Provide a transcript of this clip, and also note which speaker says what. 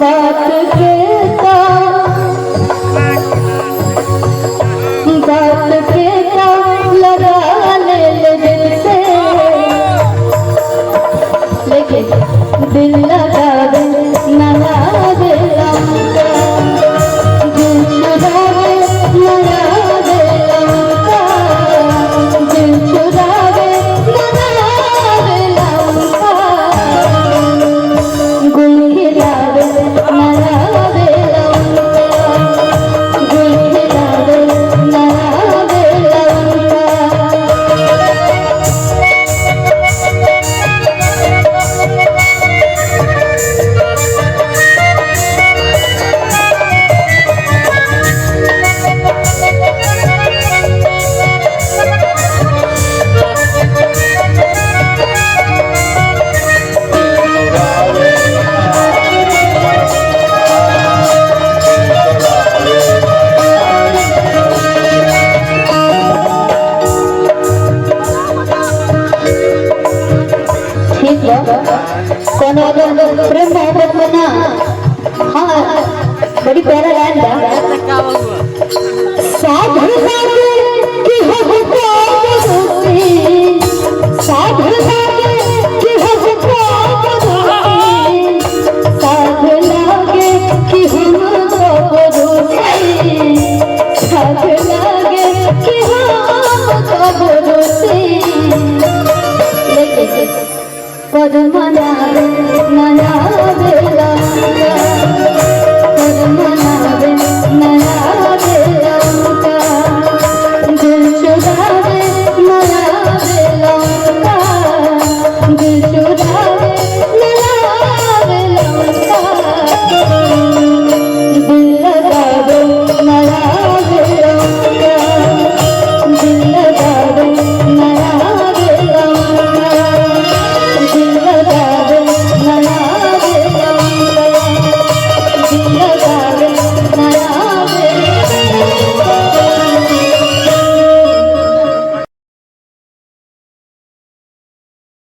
Speaker 1: बात के लगा ले दिल से, लेकिन दिल लगा दे नया दे लमका, दिल चुरा दे नया दे लमका, दिल चुरा दे नया दे लमका, गुल खिला दे नया दे लमका, गुल खिला दे नया दे लमका। कोनो प्रेम मोहब्बत में ना, हाँ बड़ी प्यारा लाइन था। साधु की हो साधु